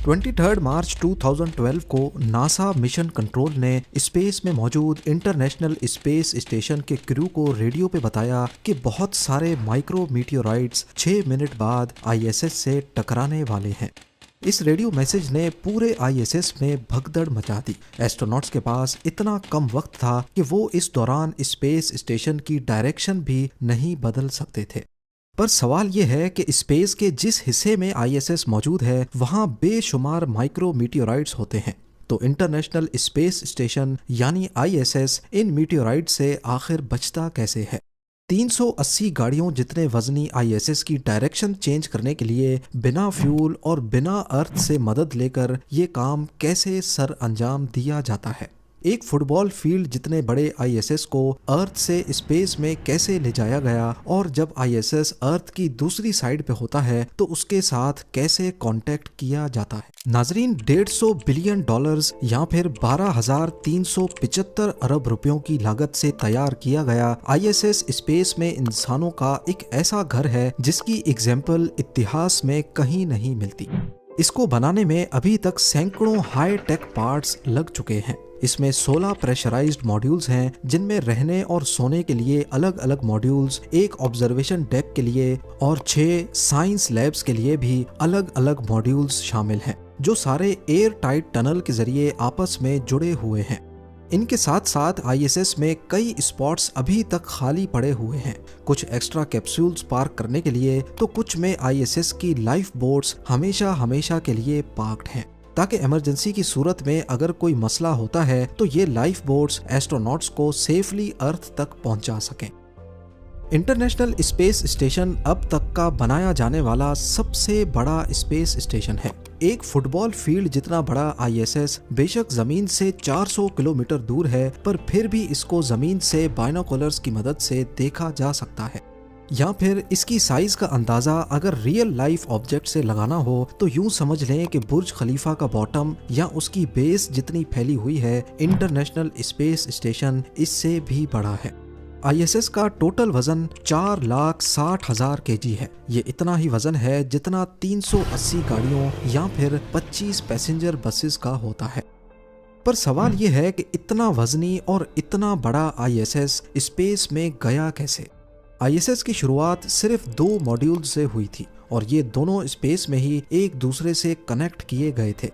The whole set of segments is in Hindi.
23 मार्च 2012 को नासा मिशन कंट्रोल ने स्पेस में मौजूद इंटरनेशनल स्पेस स्टेशन के क्रू को रेडियो पे बताया कि बहुत सारे माइक्रो मीटियोराइट्स 6 मिनट बाद आईएसएस से टकराने वाले हैं। इस रेडियो मैसेज ने पूरे आईएसएस में भगदड़ मचा दी। एस्ट्रोनॉट्स के पास इतना कम वक्त था कि वो इस दौरान स्पेस स्टेशन की डायरेक्शन भी नहीं बदल सकते थे। पर सवाल ये है कि स्पेस के जिस हिस्से में आईएसएस मौजूद है वहां बेशुमार माइक्रो मीटियोराइट्स होते हैं, तो इंटरनेशनल स्पेस स्टेशन यानी आईएसएस इन मीटियोराइट से आखिर बचता कैसे है। 380 गाड़ियों जितने वजनी आईएसएस की डायरेक्शन चेंज करने के लिए बिना फ्यूल और बिना अर्थ से मदद लेकर ये काम कैसे सर अंजाम दिया जाता है। एक फुटबॉल फील्ड जितने बड़े आईएसएस को अर्थ से स्पेस में कैसे ले जाया गया और जब आईएसएस अर्थ की दूसरी साइड पे होता है तो उसके साथ कैसे कांटेक्ट किया जाता है। नाजरीन, $150 बिलियन या फिर 12,375 अरब रुपयों की लागत से तैयार किया गया आईएसएस स्पेस में इंसानों का एक ऐसा घर है जिसकी एग्जाम्पल इतिहास में कहीं नहीं मिलती। इसको बनाने में अभी तक सैकड़ों हाई टेक पार्ट्स लग चुके हैं। इसमें 16 प्रेशराइज्ड मॉड्यूल्स हैं जिनमें रहने और सोने के लिए अलग अलग मॉड्यूल्स, एक ऑब्जर्वेशन डेक के लिए और 6 साइंस लैब्स के लिए भी अलग अलग मॉड्यूल्स शामिल हैं, जो सारे एयर टाइट टनल के जरिए आपस में जुड़े हुए हैं। इनके साथ साथ आईएसएस में कई स्पॉट्स अभी तक खाली पड़े हुए हैं, कुछ एक्स्ट्रा कैप्सूल्स पार्क करने के लिए तो कुछ में आईएसएस की लाइफ बोट्स हमेशा के लिए पार्क्ड हैं, ताकि इमरजेंसी की सूरत में अगर कोई मसला होता है तो ये लाइफ बोट्स एस्ट्रोनॉट्स को सेफली अर्थ तक पहुंचा सकें। इंटरनेशनल स्पेस स्टेशन अब तक का बनाया जाने वाला सबसे बड़ा स्पेस स्टेशन है। एक फुटबॉल फील्ड जितना बड़ा आईएसएस बेशक जमीन से 400 किलोमीटर दूर है, पर फिर भी इसको जमीन से बाइनोकुलर्स की मदद से देखा जा सकता है। या फिर इसकी साइज का अंदाजा अगर रियल लाइफ ऑब्जेक्ट से लगाना हो तो यूं समझ लें कि बुर्ज खलीफा का बॉटम या उसकी बेस जितनी फैली हुई है, इंटरनेशनल स्पेस स्टेशन इससे भी बड़ा है। आईएसएस का टोटल वजन 4,60,000 केजी है। ये इतना ही वजन है जितना 380 गाड़ियों या फिर 25 पैसेंजर बसेस का होता है। पर सवाल ये है कि इतना वजनी और इतना बड़ा आईएसएस स्पेस में गया कैसे। आईएसएस की शुरुआत सिर्फ 2 मॉड्यूल से हुई थी और ये दोनों स्पेस में ही एक दूसरे से कनेक्ट किए गए थे।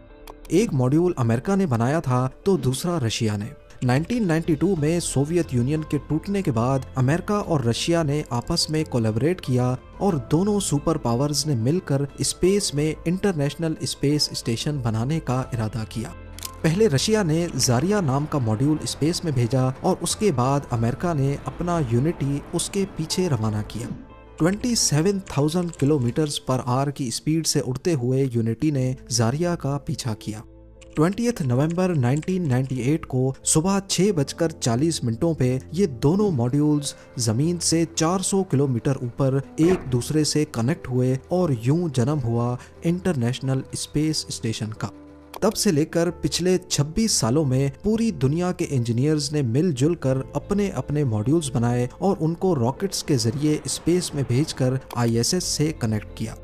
एक मॉड्यूल अमेरिका ने बनाया था तो दूसरा रशिया ने। 1992 में सोवियत यूनियन के टूटने के बाद अमेरिका और रशिया ने आपस में कोलैबोरेट किया और दोनों सुपर पावर्स ने मिलकर स्पेस में इंटरनेशनल स्पेस स्टेशन बनाने का इरादा किया। पहले रशिया ने जारिया नाम का मॉड्यूल स्पेस में भेजा और उसके बाद अमेरिका ने अपना यूनिटी उसके पीछे रवाना किया। 27,000 किलोमीटर पर आवर की स्पीड से उड़ते हुए यूनिटी ने जारिया का पीछा किया। 20 नवंबर 1998 को सुबह 6:40 पे ये दोनों मॉड्यूल्स जमीन से 400 किलोमीटर ऊपर एक दूसरे से कनेक्ट हुए और यूं जन्म हुआ इंटरनेशनल स्पेस स्टेशन का। तब से लेकर पिछले 26 सालों में पूरी दुनिया के इंजीनियर्स ने मिलजुल कर अपने अपने मॉड्यूल्स बनाए और उनको रॉकेट्स के जरिए स्पेस में भेजकर आईएसएस से कनेक्ट किया।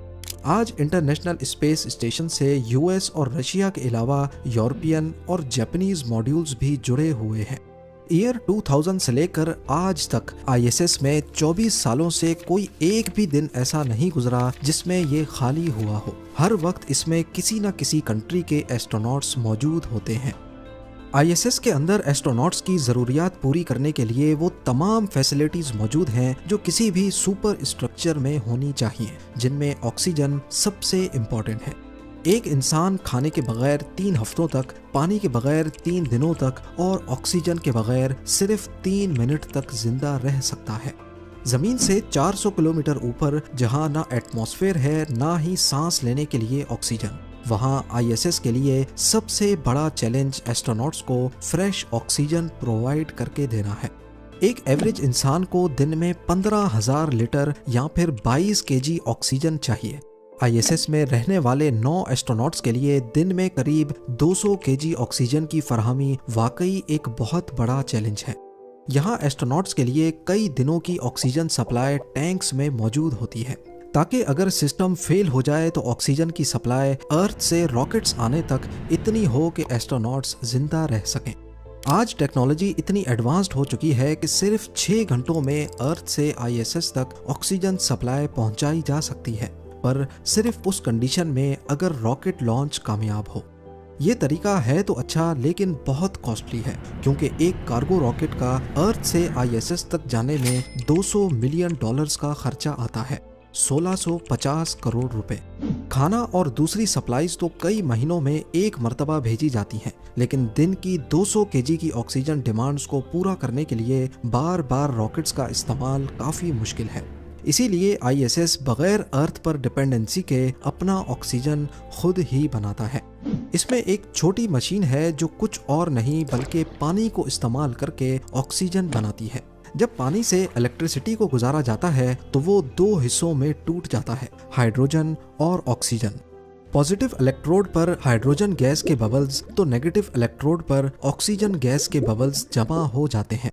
आज इंटरनेशनल स्पेस स्टेशन से यूएस और रशिया के अलावा यूरोपियन और जापानीज मॉड्यूल्स भी जुड़े हुए हैं। ईयर 2000 से लेकर आज तक आईएसएस में 24 सालों से कोई एक भी दिन ऐसा नहीं गुजरा जिसमें ये खाली हुआ हो। हर वक्त इसमें किसी न किसी कंट्री के एस्ट्रोनॉट्स मौजूद होते हैं। आईएसएस के अंदर एस्ट्रोनॉट्स की ज़रूरियात पूरी करने के लिए वो तमाम फैसिलिटीज़ मौजूद हैं जो किसी भी सुपर स्ट्रक्चर में होनी चाहिए, जिनमें ऑक्सीजन सबसे इम्पॉर्टेंट है। एक इंसान खाने के बगैर 3 हफ्तों तक, पानी के बगैर 3 दिनों तक और ऑक्सीजन के बगैर सिर्फ 3 मिनट तक जिंदा रह सकता है। जमीन से 400 किलोमीटर ऊपर जहां ना एटमॉस्फेयर है ना ही सांस लेने के लिए ऑक्सीजन, वहां आईएसएस के लिए सबसे बड़ा चैलेंज एस्ट्रोनॉट्स को फ्रेश ऑक्सीजन प्रोवाइड करके देना है। एक एवरेज इंसान को दिन में 15,000 लीटर या फिर 22 केजी ऑक्सीजन चाहिए। आईएसएस में रहने वाले 9 एस्ट्रोनॉट्स के लिए दिन में करीब 200 केजी ऑक्सीजन की फराहमी वाकई एक बहुत बड़ा चैलेंज है। यहाँ एस्ट्रोनॉट्स के लिए कई दिनों की ऑक्सीजन सप्लाई टैंक्स में मौजूद होती है। ताकि अगर सिस्टम फेल हो जाए तो ऑक्सीजन की सप्लाई अर्थ से रॉकेट्स आने तक इतनी हो कि एस्ट्रोनॉट्स जिंदा रह सकें। आज टेक्नोलॉजी इतनी एडवांस्ड हो चुकी है कि सिर्फ 6 घंटों में अर्थ से आईएसएस तक ऑक्सीजन सप्लाई पहुंचाई जा सकती है, पर सिर्फ उस कंडीशन में अगर रॉकेट लॉन्च कामयाब हो। ये तरीका है तो अच्छा, लेकिन बहुत कॉस्टली है, क्योंकि एक कार्गो रॉकेट का अर्थ से आईएसएस तक जाने में $200 मिलियन का खर्चा आता है, 1650 करोड़ रुपए। खाना और दूसरी सप्लाईज तो कई महीनों में एक मर्तबा भेजी जाती हैं, लेकिन दिन की 200 केजी की ऑक्सीजन डिमांड्स को पूरा करने के लिए बार बार रॉकेट्स का इस्तेमाल काफी मुश्किल है। इसीलिए आईएसएस बगैर अर्थ पर डिपेंडेंसी के अपना ऑक्सीजन खुद ही बनाता है। इसमें एक छोटी मशीन है जो कुछ और नहीं बल्कि पानी को इस्तेमाल करके ऑक्सीजन बनाती है। जब पानी से इलेक्ट्रिसिटी को गुजारा जाता है तो वो 2 हिस्सों में टूट जाता है, हाइड्रोजन और ऑक्सीजन। पॉजिटिव इलेक्ट्रोड पर हाइड्रोजन गैस के बबल्स तो नेगेटिव इलेक्ट्रोड पर ऑक्सीजन गैस के बबल्स जमा हो जाते हैं।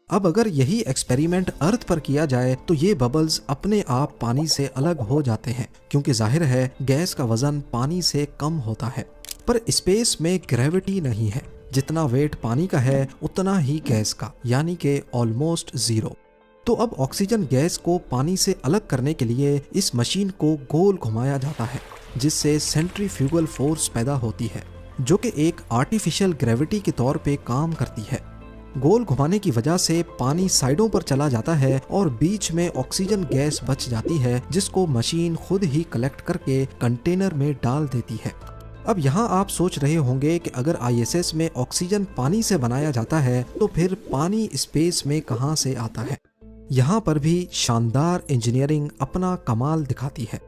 अब अगर यही एक्सपेरिमेंट अर्थ पर किया जाए तो ये बबल्स अपने आप पानी से अलग हो जाते हैं, क्योंकि जाहिर है गैस का वजन पानी से कम होता है। पर स्पेस में ग्रेविटी नहीं है, जितना वेट पानी का है उतना ही गैस का, यानी कि ऑलमोस्ट जीरो। तो अब ऑक्सीजन गैस को पानी से अलग करने के लिए इस मशीन को गोल घुमाया जाता है, जिससे सेंट्रीफ्यूगल फोर्स पैदा होती है, जो कि एक आर्टिफिशियल ग्रेविटी के तौर पे काम करती है। गोल घुमाने की वजह से पानी साइडों पर चला जाता है और बीच में ऑक्सीजन गैस बच जाती है, जिसको मशीन खुद ही कलेक्ट करके कंटेनर में डाल देती है। अब यहाँ आप सोच रहे होंगे कि अगर आईएसएस में ऑक्सीजन पानी से बनाया जाता है तो फिर पानी स्पेस में कहाँ से आता है। यहाँ पर भी शानदार इंजीनियरिंग अपना कमाल दिखाती है।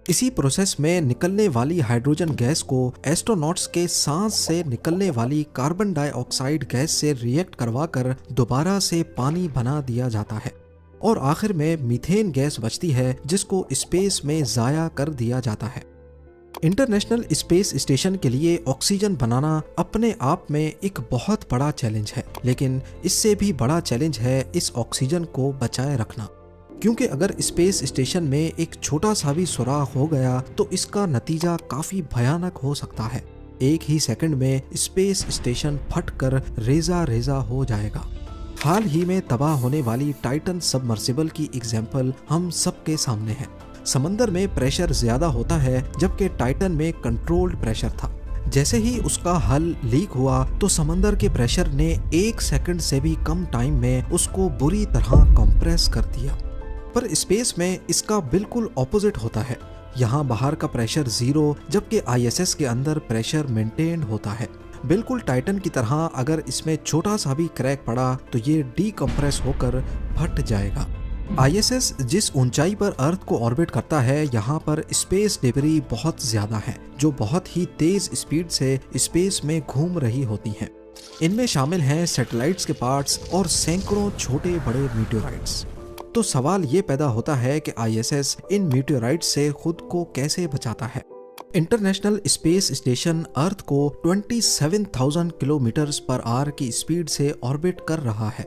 इसी प्रोसेस में निकलने वाली हाइड्रोजन गैस को एस्ट्रोनॉट्स के सांस से निकलने वाली कार्बन डाइऑक्साइड गैस से रिएक्ट करवाकर दोबारा से पानी बना दिया जाता है, और आखिर में मीथेन गैस बचती है, जिसको स्पेस में जाया कर दिया जाता है। इंटरनेशनल स्पेस स्टेशन के लिए ऑक्सीजन बनाना अपने आप में एक बहुत बड़ा चैलेंज है, लेकिन इससे भी बड़ा चैलेंज है इस ऑक्सीजन को बचाए रखना, क्योंकि अगर स्पेस स्टेशन में एक छोटा सा भी सुराख हो गया तो इसका नतीजा काफी भयानक हो सकता है। एक ही सेकंड में स्पेस स्टेशन फटकर रेजा रेजा हो जाएगा। हाल ही में तबाह होने वाली टाइटन सबमर्सिबल की एग्जाम्पल हम सबके सामने है। समंदर में प्रेशर ज्यादा होता है, जबकि टाइटन में कंट्रोल्ड प्रेशर था। जैसे ही उसका हल लीक हुआ तो समंदर के प्रेशर ने 1 सेकंड से भी कम टाइम में उसको बुरी तरह कंप्रेस कर दिया। पर स्पेस में इसका बिल्कुल ऑपोजिट होता है। यहाँ बाहर का प्रेशर 0, जबकि आईएसएस के अंदर प्रेशर मेंटेन होता है। बिल्कुल टाइटन की तरह अगर इसमें छोटा सा भी क्रैक पड़ा तो ये डीकम्प्रेस होकर फट जाएगा। आईएसएस जिस ऊंचाई पर अर्थ को ऑर्बिट करता है, यहाँ पर स्पेस डेब्री बहुत ज्यादा है, जो बहुत ही तेज स्पीड से स्पेस में घूम रही होती हैं। इनमें शामिल हैं सैटेलाइट्स के पार्ट्स और सैकड़ों छोटे बड़े मीटियोराइट्स। तो सवाल ये पैदा होता है कि आईएसएस इन मीटियोराइट्स से खुद को कैसे बचाता है। इंटरनेशनल स्पेस स्टेशन अर्थ को 27,000 किलोमीटर पर आवर की स्पीड से ऑर्बिट कर रहा है।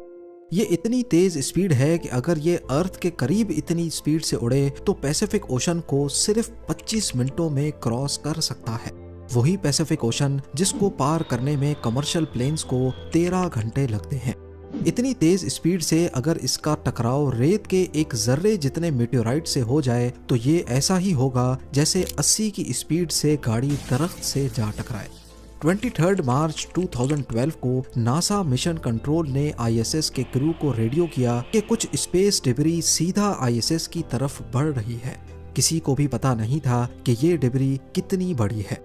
ये इतनी तेज स्पीड है कि अगर ये अर्थ के करीब इतनी स्पीड से उड़े तो पैसिफिक ओशन को सिर्फ 25 मिनटों में क्रॉस कर सकता है। वही पैसिफिक ओशन जिसको पार करने में कमर्शियल प्लेन्स को 13 घंटे लगते हैं। इतनी तेज स्पीड से अगर इसका टकराव रेत के एक जर्रे जितने मीटियोराइट से हो जाए तो ये ऐसा ही होगा जैसे 80 की स्पीड से गाड़ी दरख्त से जा टकराए। 23 मार्च 2012 को नासा मिशन कंट्रोल ने आईएसएस के क्रू को रेडियो किया कि कुछ स्पेस डिब्री सीधा आईएसएस की तरफ बढ़ रही है। किसी को भी पता नहीं था कि ये डिब्री कितनी बड़ी है।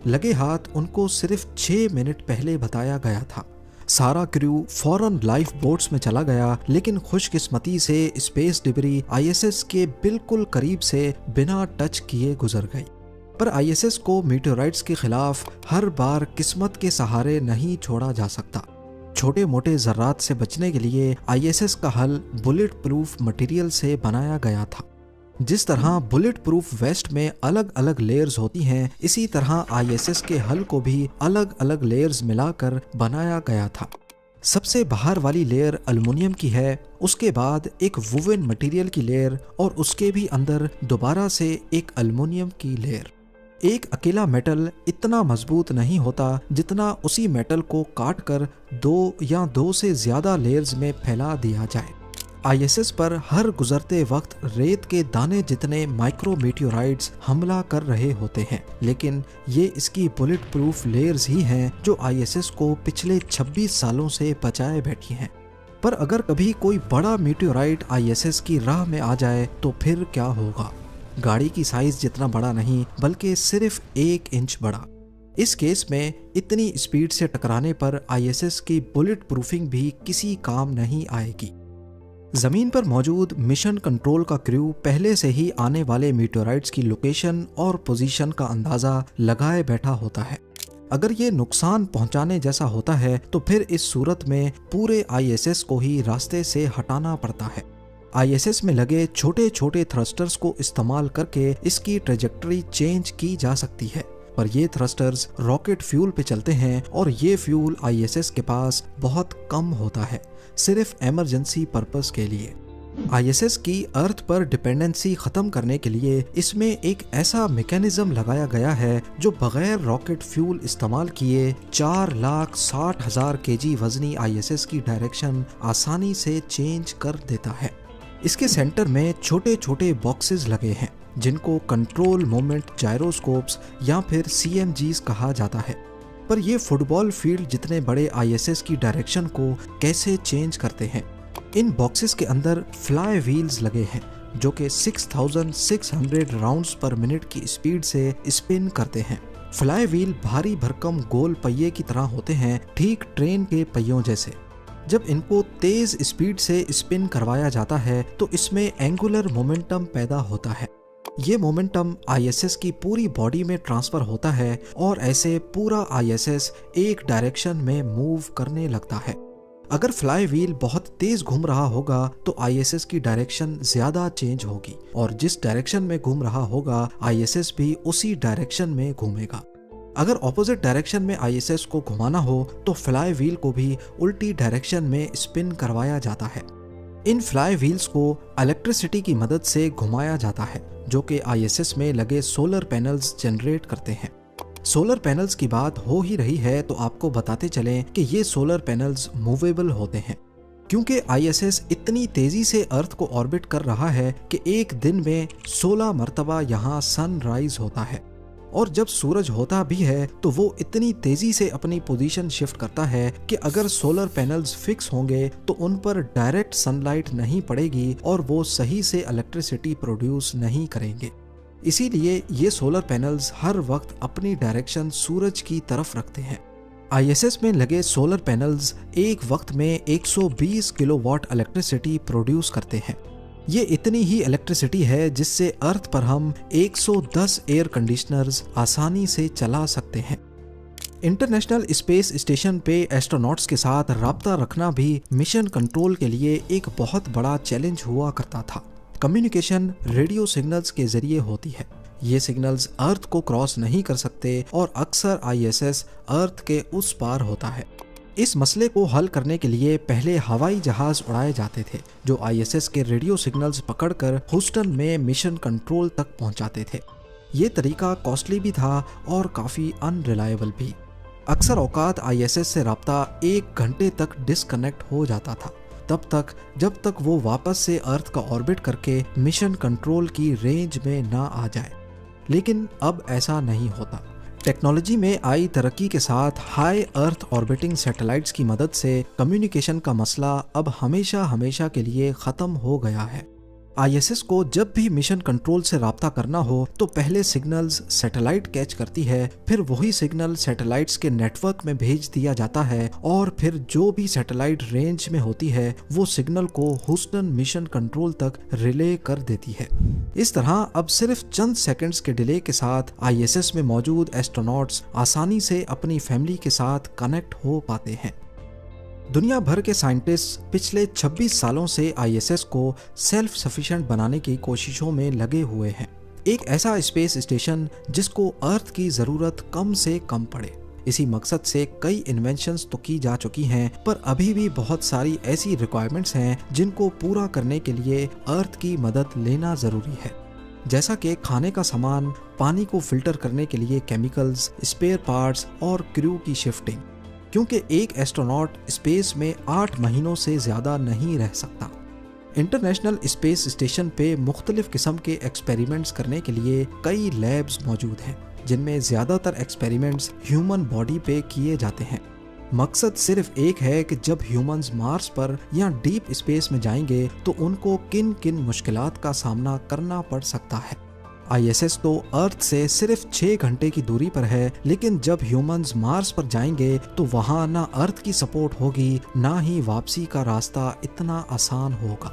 लगे हाथ उनको सिर्फ 6 मिनट पहले बताया गया था। सारा क्रू फौरन लाइफ बोट्स में चला गया, लेकिन खुशकिस्मती से स्पेस डिब्री आईएसएस के बिल्कुल करीब से बिना टच किए गुजर गई। पर आईएसएस को मीटियोराइट्स के खिलाफ हर बार किस्मत के सहारे नहीं छोड़ा जा सकता। छोटे मोटे जर्रात से बचने के लिए आईएसएस का हल बुलेट प्रूफ मटेरियल से बनाया गया था। जिस तरह बुलेट प्रूफ वेस्ट में अलग अलग लेयर्स होती हैं, इसी तरह आईएसएस के हल को भी अलग अलग लेयर्स मिलाकर बनाया गया था। सबसे बाहर वाली लेयर एल्युमिनियम की है, उसके बाद एक वुवन मटेरियल की लेयर और उसके भी अंदर दोबारा से एक एल्युमिनियम की लेयर। एक अकेला मेटल इतना मजबूत नहीं होता जितना उसी मेटल को काट कर 2 या 2 से ज्यादा लेयर्स में फैला दिया जाए। आईएसएस पर हर गुजरते वक्त रेत के दाने जितने माइक्रो मीटियोराइट्स हमला कर रहे होते हैं, लेकिन ये इसकी बुलेट प्रूफ लेयर्स ही हैं जो आईएसएस को पिछले 26 सालों से बचाए बैठी हैं। पर अगर कभी कोई बड़ा मीटियोराइट आईएसएस की राह में आ जाए तो फिर क्या होगा? गाड़ी की साइज जितना बड़ा नहीं, बल्कि सिर्फ 1 इंच बड़ा। इस केस में इतनी स्पीड से टकराने पर आईएसएस की बुलेट प्रूफिंग भी किसी काम नहीं आएगी। जमीन पर मौजूद मिशन कंट्रोल का क्रू पहले से ही आने वाले मीटियोराइट्स की लोकेशन और पोजीशन का अंदाजा लगाए बैठा होता है। अगर ये नुकसान पहुंचाने जैसा होता है तो फिर इस सूरत में पूरे आईएसएस को ही रास्ते से हटाना पड़ता है। आईएसएस में लगे छोटे छोटे थ्रस्टर्स को इस्तेमाल करके इसकी ट्रेजेक्टरी चेंज की जा सकती है, पर ये थ्रस्टर्स रॉकेट फ्यूल पे चलते हैं और ये फ्यूल आईएसएस के पास बहुत कम होता है, सिर्फ इमरजेंसी पर्पस के लिए। आईएसएस की अर्थ पर डिपेंडेंसी खत्म करने के लिए इसमें एक ऐसा मैकेनिज्म लगाया गया है जो बगैर रॉकेट फ्यूल इस्तेमाल किए 4,60,000 केजी वजनी आईएसएस की डायरेक्शन आसानी से चेंज कर देता है। इसके सेंटर में छोटे छोटे बॉक्सेस लगे हैं जिनको कंट्रोल मोमेंट जायरोस्कोप्स या फिर सीएमजीज कहा जाता है। पर ये फुटबॉल फील्ड जितने बड़े आईएसएस की डायरेक्शन को कैसे चेंज करते हैं? इन बॉक्सेस के अंदर फ्लाई व्हील्स लगे हैं जो कि 6,600 राउंड्स पर मिनट की स्पीड से स्पिन करते हैं। फ्लाई व्हील भारी भरकम गोल पहिए की तरह होते हैं, ठीक ट्रेन के पहियों जैसे। जब इनको तेज स्पीड से स्पिन करवाया जाता है तो इसमें एंगुलर मोमेंटम पैदा होता है। ये मोमेंटम आईएसएस की पूरी बॉडी में ट्रांसफर होता है और ऐसे पूरा आईएसएस एक डायरेक्शन में मूव करने लगता है। अगर फ्लाई व्हील बहुत तेज घूम रहा होगा तो आईएसएस की डायरेक्शन ज्यादा चेंज होगी और जिस डायरेक्शन में घूम रहा होगा आईएसएस भी उसी डायरेक्शन में घूमेगा। अगर ऑपोजिट डायरेक्शन में आईएसएस को घुमाना हो तो फ्लाई व्हील को भी उल्टी डायरेक्शन में स्पिन करवाया जाता है। इन फ्लाई व्हील्स को इलेक्ट्रिसिटी की मदद से घुमाया जाता है जो कि आईएसएस में लगे सोलर पैनल्स जनरेट करते हैं। सोलर पैनल्स की बात हो ही रही है तो आपको बताते चलें कि ये सोलर पैनल्स मूवेबल होते हैं क्योंकि आईएसएस इतनी तेजी से अर्थ को ऑर्बिट कर रहा है कि एक दिन में 16 मरतबा यहाँ सनराइज होता है और जब सूरज होता भी है तो वो इतनी तेजी से अपनी पोजीशन शिफ्ट करता है कि अगर सोलर पैनल्स फिक्स होंगे तो उन पर डायरेक्ट सनलाइट नहीं पड़ेगी और वो सही से इलेक्ट्रिसिटी प्रोड्यूस नहीं करेंगे। इसीलिए ये सोलर पैनल्स हर वक्त अपनी डायरेक्शन सूरज की तरफ रखते हैं। आईएसएस में लगे सोलर पैनल्स एक वक्त में 120 किलोवाट इलेक्ट्रिसिटी प्रोड्यूस करते हैं। ये इतनी ही इलेक्ट्रिसिटी है जिससे अर्थ पर हम 110 एयर कंडीशनर्स आसानी से चला सकते हैं। इंटरनेशनल स्पेस स्टेशन पे एस्ट्रोनॉट्स के साथ राब्ता रखना भी मिशन कंट्रोल के लिए एक बहुत बड़ा चैलेंज हुआ करता था। कम्युनिकेशन रेडियो सिग्नल्स के जरिए होती है। ये सिग्नल्स अर्थ को क्रॉस नहीं कर सकते और अक्सर आईएसएस अर्थ के उस पार होता है। इस मसले को हल करने के लिए पहले हवाई जहाज उड़ाए जाते थे जो आईएसएस के रेडियो सिग्नल्स पकड़कर ह्यूस्टन में मिशन कंट्रोल तक पहुंचाते थे। ये तरीका कॉस्टली भी था और काफी अनरिलायबल भी। अक्सर औकात आईएसएस से राब्ता 1 घंटे तक डिस्कनेक्ट हो जाता था, तब तक जब तक वो वापस से अर्थ का ऑर्बिट करके मिशन कंट्रोल की रेंज में ना आ जाए। लेकिन अब ऐसा नहीं होता। टेक्नोलॉजी में आई तरक्की के साथ हाई अर्थ ऑर्बिटिंग सैटेलाइट्स की मदद से कम्युनिकेशन का मसला अब हमेशा के लिए खत्म हो गया है। आईएसएस को जब भी मिशन कंट्रोल से राब्ता करना हो तो पहले सिग्नल्स सैटेलाइट कैच करती है, फिर वही सिग्नल सैटेलाइट्स के नेटवर्क में भेज दिया जाता है और फिर जो भी सैटेलाइट रेंज में होती है वो सिग्नल को ह्यूस्टन मिशन कंट्रोल तक रिले कर देती है। इस तरह अब सिर्फ चंद सेकंड्स के डिले के साथ आईएसएस में मौजूद एस्ट्रोनॉट्स आसानी से अपनी फैमिली के साथ कनेक्ट हो पाते हैं। दुनिया भर के साइंटिस्ट पिछले 26 सालों से आईएसएस को सेल्फ सफिशिएंट बनाने की कोशिशों में लगे हुए हैं। एक ऐसा स्पेस स्टेशन जिसको अर्थ की जरूरत कम से कम पड़े, इसी मकसद से कई इन्वेंशंस तो की जा चुकी हैं, पर अभी भी बहुत सारी ऐसी रिक्वायरमेंट्स हैं जिनको पूरा करने के लिए अर्थ की मदद लेना जरूरी है। जैसा कि खाने का सामान, पानी को फिल्टर करने के लिए केमिकल्स, स्पेयर पार्ट्स और क्रू की शिफ्टिंग, क्योंकि एक एस्ट्रोनॉट स्पेस में 8 महीनों से ज्यादा नहीं रह सकता। इंटरनेशनल स्पेस स्टेशन पे मुख्तलिफ किस्म के एक्सपेरिमेंट्स करने के लिए कई लैब्स मौजूद हैं, जिनमें ज्यादातर एक्सपेरिमेंट्स ह्यूमन बॉडी पे किए जाते हैं। मकसद सिर्फ एक है कि जब ह्यूमंस मार्स पर या डीप स्पेस में जाएंगे तो उनको किन किन मुश्किलात का सामना करना पड़ सकता है। ISS तो अर्थ से सिर्फ 6 घंटे की दूरी पर है, लेकिन जब ह्यूमंस मार्स पर जाएंगे तो वहां ना अर्थ की सपोर्ट होगी, ना ही वापसी का रास्ता इतना आसान होगा।